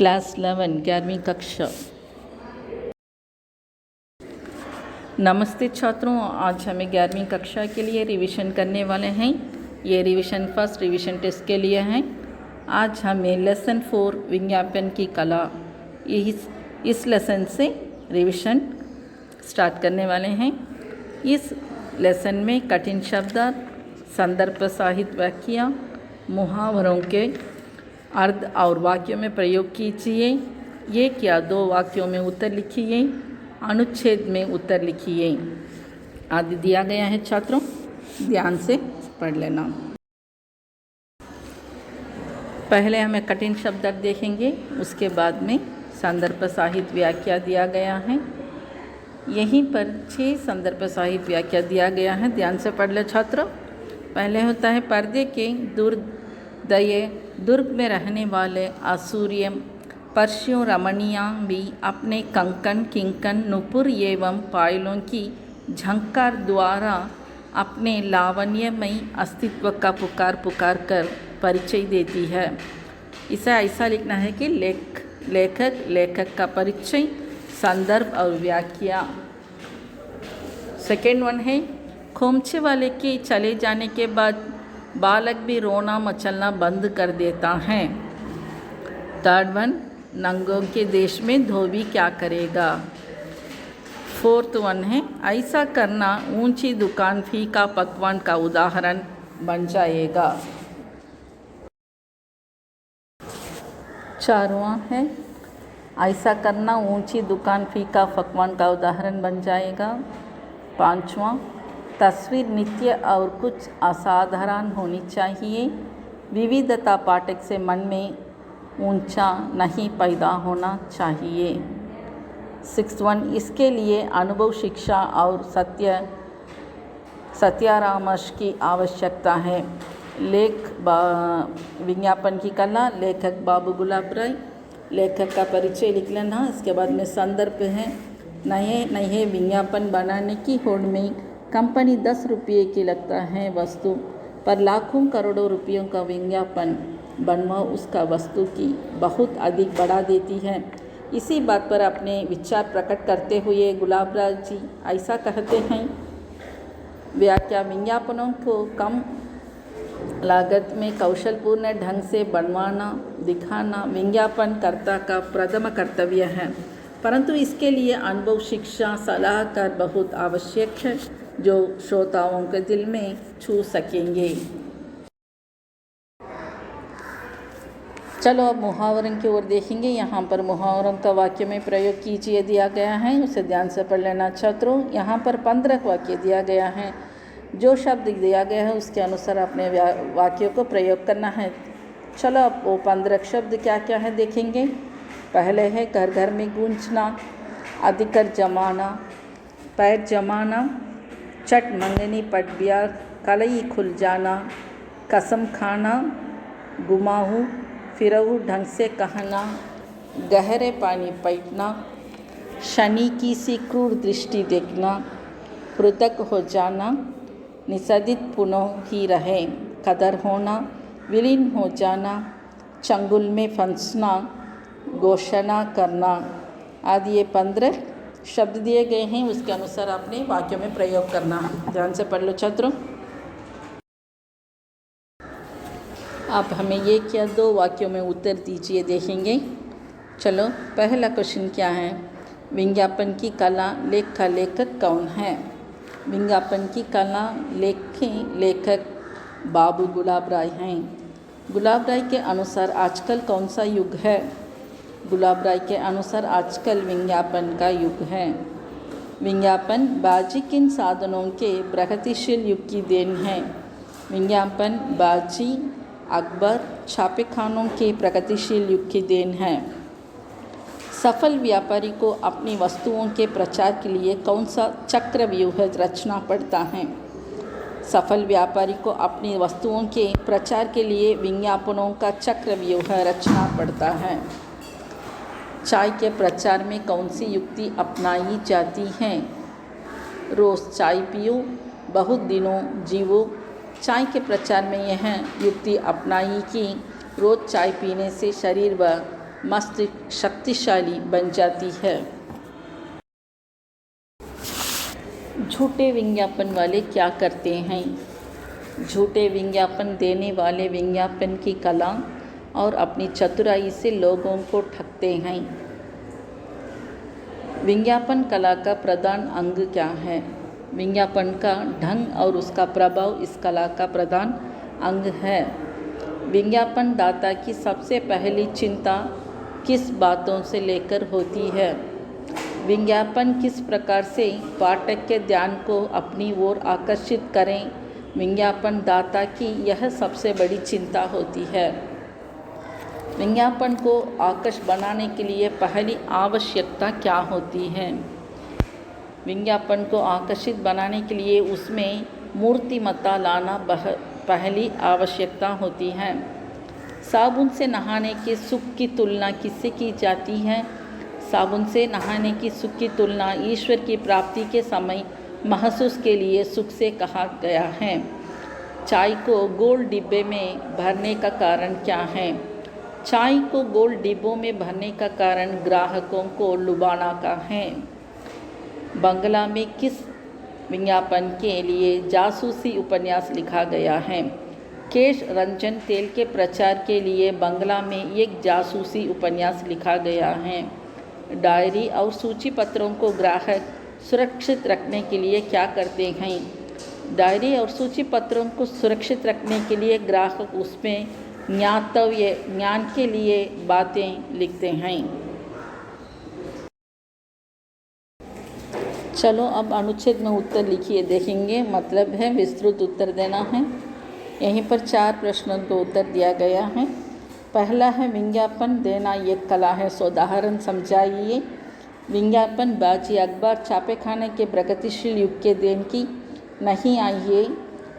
Class 11 11वीं कक्षा। नमस्ते छात्रों, आज हमें 11वीं कक्षा के लिए रिवीजन करने वाले हैं। ये रिवीजन फर्स्ट रिवीजन टेस्ट के लिए हैं। आज हमें लेसन 4 विज्ञापन की कला इस लेसन से रिवीजन स्टार्ट करने वाले हैं। इस लेसन में कठिन शब्द, संदर्भ सहित वाक्य, मुहावरों के अर्थ और वाक्यों में प्रयोग कीजिए। एक या दो वाक्यों में उत्तर लिखिए, अनुच्छेद में उत्तर लिखिए आदि दिया गया है। छात्रों ध्यान से पढ़ लेना। पहले हमें कठिन शब्द देखेंगे, उसके बाद में संदर्भ सहित व्याख्या दिया गया है। यहीं पर 6 संदर्भ सहित व्याख्या दिया गया है, ध्यान से पढ़ ले छात्रों। पहले होता है पर्दे के दुर्दय दुर्ग में रहने वाले असूर्य पर्शियों रमणियाँ भी अपने कंकन किंकन नुपुर एवं पायलों की झंकार द्वारा अपने लावण्यमयी अस्तित्व का पुकार कर परिचय देती है। इसे ऐसा लिखना है कि लेखक का परिचय, संदर्भ और व्याख्या। सेकेंड वन है खोमचे वाले के चले जाने के बाद बालक भी रोना मचलना बंद कर देता है। थर्ड वन नंगों के देश में धोबी क्या करेगा। फोर्थ वन है ऐसा करना ऊंची दुकान फीका पकवान का उदाहरण बन जाएगा। चारवां है ऐसा करना ऊंची दुकान फीका पकवान का उदाहरण बन जाएगा। पांचवां तस्वीर नित्य और कुछ असाधारण होनी चाहिए। विविधता पाठक से मन में ऊंचा नहीं पैदा होना चाहिए। 6 इसके लिए अनुभव, शिक्षा और सत्यारामश की आवश्यकता है। विज्ञापन की कला, लेखक बाबू गुलाब राय। लेखक का परिचय लिख लेना। इसके बाद में संदर्भ है नए विज्ञापन बनाने की होड़ में कंपनी 10 रुपये की लगता है वस्तु पर लाखों करोड़ों रुपयों का विज्ञापन बनवा उसका वस्तु की बहुत अधिक बढ़ा देती है। इसी बात पर अपने विचार प्रकट करते हुए गुलाबराज जी ऐसा कहते हैं। व्याख्या विज्ञापनों को कम लागत में कौशलपूर्ण ढंग से बनवाना दिखाना विज्ञापनकर्ता का प्रथम कर्तव्य है, परंतु इसके लिए अनुभव, शिक्षा, सलाहकार बहुत आवश्यक है जो श्रोताओं के दिल में छू सकेंगे। चलो अब मुहावरों की ओर देखेंगे। यहाँ पर मुहावरों का वाक्य में प्रयोग कीजिए दिया गया है, उसे ध्यान से पढ़ लेना छात्रों। यहाँ पर 15 वाक्य दिया गया है। जो शब्द दिया गया है उसके अनुसार अपने वाक्यों को प्रयोग करना है। चलो अब वो 15 शब्द क्या क्या है देखेंगे। पहले है घर घर में गूंजना, अधिकर जमाना, पैर जमाना, चट मंगनी पट ब्याह, कलई खुल जाना, कसम खाना, गुमाहू फिरहू ढंग से कहना, गहरे पानी पैठना, शनि की सी क्रूर दृष्टि देखना, पृथक हो जाना, निषेधित पुनः ही रहे, कदर होना, विलीन हो जाना, चंगुल में फंसना, घोषणा करना आदि ये 15 शब्द दिए गए हैं। उसके अनुसार अपने वाक्यों में प्रयोग करना। ध्यान से पढ़ लो छात्रों। आप हमें एक या दो वाक्यों में उत्तर दीजिए, देखेंगे। चलो पहला क्वेश्चन क्या है। विज्ञापन की कला लेख का लेखक कौन है। विज्ञापन की कला लेखक बाबू गुलाब राय हैं। गुलाब राय के अनुसार आजकल कौन सा युग है। गुलाब राय के अनुसार आजकल विज्ञापन का युग है। विज्ञापन बाजी किन साधनों के प्रगतिशील युग की देन है। विज्ञापन बाजी अकबर छापेखानों के प्रगतिशील युग की देन है। सफल व्यापारी को अपनी वस्तुओं के प्रचार के लिए कौन सा चक्रव्यूह रचना पड़ता है। सफल व्यापारी को अपनी वस्तुओं के प्रचार के लिए विज्ञापनों का चक्रव्यूह रचना पड़ता है। चाय के प्रचार में कौन सी युक्ति अपनाई जाती है। रोज़ चाय पियो, बहुत दिनों जीवो। चाय के प्रचार में यह युक्ति अपनाई कि रोज़ चाय पीने से शरीर व मस्तिष्क शक्तिशाली बन जाती है। झूठे विज्ञापन वाले क्या करते हैं? झूठे विज्ञापन देने वाले विज्ञापन की कला और अपनी चतुराई से लोगों को ठगते हैं। विज्ञापन कला का प्रधान अंग क्या है? विज्ञापन का ढंग और उसका प्रभाव इस कला का प्रधान अंग है। विज्ञापन दाता की सबसे पहली चिंता किस बातों से लेकर होती है? विज्ञापन किस प्रकार से पाठक के ध्यान को अपनी ओर आकर्षित करें, विज्ञापन दाता की यह सबसे बड़ी चिंता होती है। विज्ञापन को आकर्षक बनाने के लिए पहली आवश्यकता क्या होती है? विज्ञापन को आकर्षित बनाने के लिए उसमें मूर्तिमत्ता लाना पहली आवश्यकता होती है। साबुन से नहाने के सुख की तुलना किससे की जाती है? साबुन से नहाने की सुख की तुलना ईश्वर की प्राप्ति के समय महसूस के लिए सुख से कहा गया है। चाय को गोल डिब्बे में भरने का कारण क्या है? चाय को गोल डिब्बों में भरने का कारण ग्राहकों को लुभाना का है। बंगला में किस विज्ञापन के लिए जासूसी उपन्यास लिखा गया है? केश रंजन तेल के प्रचार के लिए बंगला में एक जासूसी उपन्यास लिखा गया है। डायरी और सूची पत्रों को ग्राहक सुरक्षित रखने के लिए क्या करते हैं? डायरी और सूची पत्रों को सुरक्षित रखने के लिए ग्राहक उसमें ज्ञान के लिए बातें लिखते हैं। चलो अब अनुच्छेद में उत्तर लिखिए, देखेंगे। मतलब है विस्तृत उत्तर देना है। यहीं पर 4 प्रश्नों का उत्तर दिया गया है। पहला है विज्ञापन देना एक कला है, सो उदाहरण समझाइए। विज्ञापन बाजी अखबार छापेखाने के प्रगतिशील युग के देन की नहीं आई है,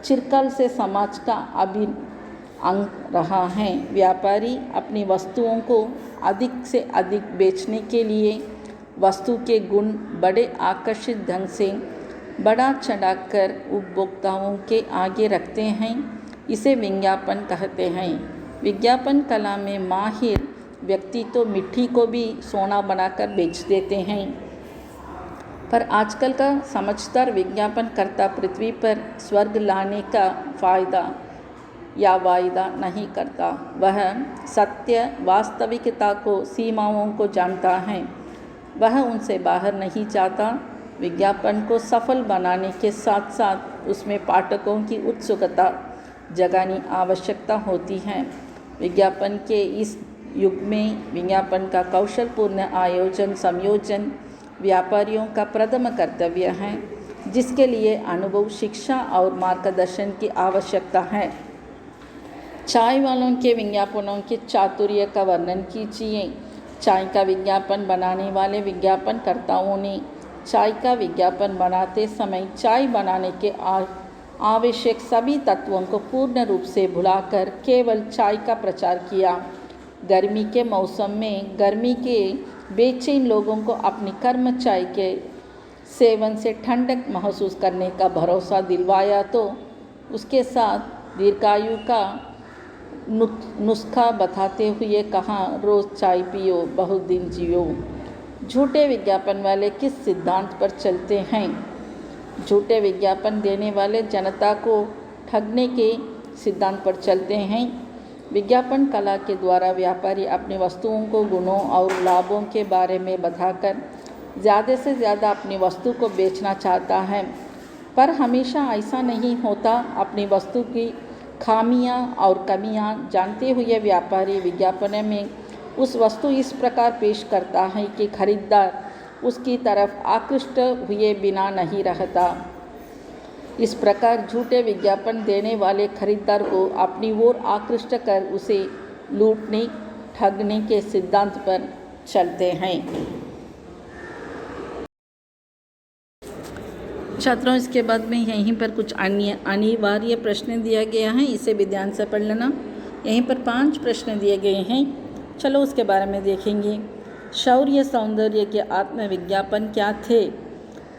चिरकाल से समाज का अभिन्न अंग रहा है। व्यापारी अपनी वस्तुओं को अधिक से अधिक बेचने के लिए वस्तु के गुण बड़े आकर्षित ढंग से बढ़ा चढ़ाकर उपभोक्ताओं के आगे रखते हैं। इसे विज्ञापन कहते हैं। विज्ञापन कला में माहिर व्यक्ति तो मिट्टी को भी सोना बनाकर बेच देते हैं, पर आजकल का समझदार विज्ञापन करता पृथ्वी पर स्वर्ग लाने का फायदा या वायदा नहीं करता। वह सत्य वास्तविकता को सीमाओं को जानता है, वह उनसे बाहर नहीं जाता। विज्ञापन को सफल बनाने के साथ साथ उसमें पाठकों की उत्सुकता जगानी आवश्यकता होती है। विज्ञापन के इस युग में विज्ञापन का कौशलपूर्ण आयोजन संयोजन व्यापारियों का प्रथम कर्तव्य है, जिसके लिए अनुभव, शिक्षा और मार्गदर्शन की आवश्यकता है। चाय वालों के विज्ञापनों के चातुर्य का वर्णन कीजिए। चाय का विज्ञापन बनाने वाले विज्ञापनकर्ताओं ने चाय का विज्ञापन बनाते समय चाय बनाने के आवश्यक सभी तत्वों को पूर्ण रूप से भुलाकर केवल चाय का प्रचार किया। गर्मी के मौसम में गर्मी के बेचैन लोगों को अपनी कर्म चाय के सेवन से ठंडक महसूस करने का भरोसा दिलवाया, तो उसके साथ दीर्घायु का नुस्खा बताते हुए कहा, रोज़ चाय पियो, बहुत दिन जियो। झूठे विज्ञापन वाले किस सिद्धांत पर चलते हैं? झूठे विज्ञापन देने वाले जनता को ठगने के सिद्धांत पर चलते हैं। विज्ञापन कला के द्वारा व्यापारी अपनी वस्तुओं को गुणों और लाभों के बारे में बताकर ज़्यादा से ज़्यादा अपनी वस्तु को बेचना चाहता है, पर हमेशा ऐसा नहीं होता। अपनी वस्तु की खामियां और कमियां जानते हुए व्यापारी विज्ञापन में उस वस्तु इस प्रकार पेश करता है कि खरीदार उसकी तरफ आकृष्ट हुए बिना नहीं रहता। इस प्रकार झूठे विज्ञापन देने वाले खरीदार को अपनी ओर आकृष्ट कर उसे लूटने ठगने के सिद्धांत पर चलते हैं। छात्रों, इसके बाद में यहीं पर कुछ अन्य अनिवार्य प्रश्न दिया गया है, इसे भी ध्यान से पढ़ लेना। यहीं पर 5 प्रश्न दिए गए हैं, चलो उसके बारे में देखेंगे। शौर्य सौंदर्य के आत्मविज्ञापन क्या थे?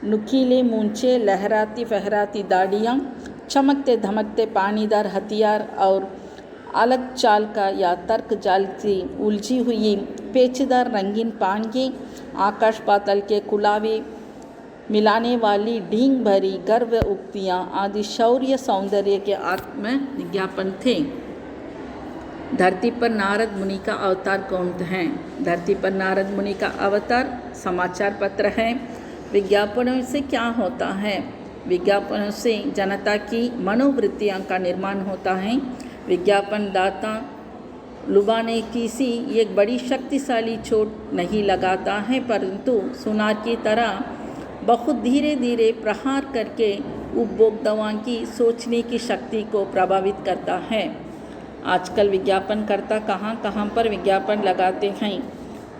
नुकीले मूंछे, लहराती फहराती दाढ़ियाँ, चमकते धमकते पानीदार हथियार और अलग चाल का या तर्क जाल से उलझी हुई पेचीदार रंगीन पाएंगे। आकाश पाताल के कुलावे मिलाने वाली ढींग भरी गर्व उक्तियाँ आदि शौर्य सौंदर्य के आत्म विज्ञापन थे। धरती पर नारद मुनि का अवतार कौन है? धरती पर नारद मुनि का अवतार समाचार पत्र है। विज्ञापनों से क्या होता है? विज्ञापनों से जनता की मनोवृत्तियों का निर्माण होता है। विज्ञापन दाता लुभाने की सी एक बड़ी शक्तिशाली चोट नहीं लगाता है, परंतु सुनार की तरह बहुत धीरे धीरे प्रहार करके उपभोक्ताओं की सोचने की शक्ति को प्रभावित करता है। आजकल विज्ञापनकर्ता कहाँ कहाँ पर विज्ञापन लगाते हैं?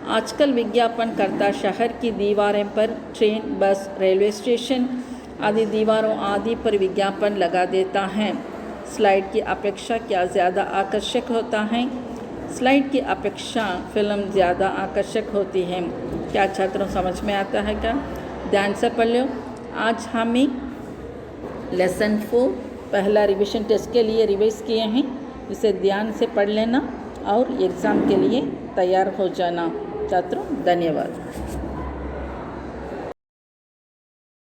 आजकल विज्ञापनकर्ता शहर की दीवारों पर, ट्रेन, बस, रेलवे स्टेशन आदि दीवारों आदि पर विज्ञापन लगा देता है। स्लाइड की अपेक्षा क्या ज़्यादा आकर्षक होता है? स्लाइड की अपेक्षा फिल्म ज़्यादा आकर्षक होती है। क्या छात्रों समझ में आता है क्या? ध्यान से पढ़ लो। आज हमें लेसन 4 पहला रिवीजन टेस्ट के लिए रिवाइज किए हैं। इसे ध्यान से पढ़ लेना और एग्ज़ाम के लिए तैयार हो जाना। छात्रों धन्यवाद।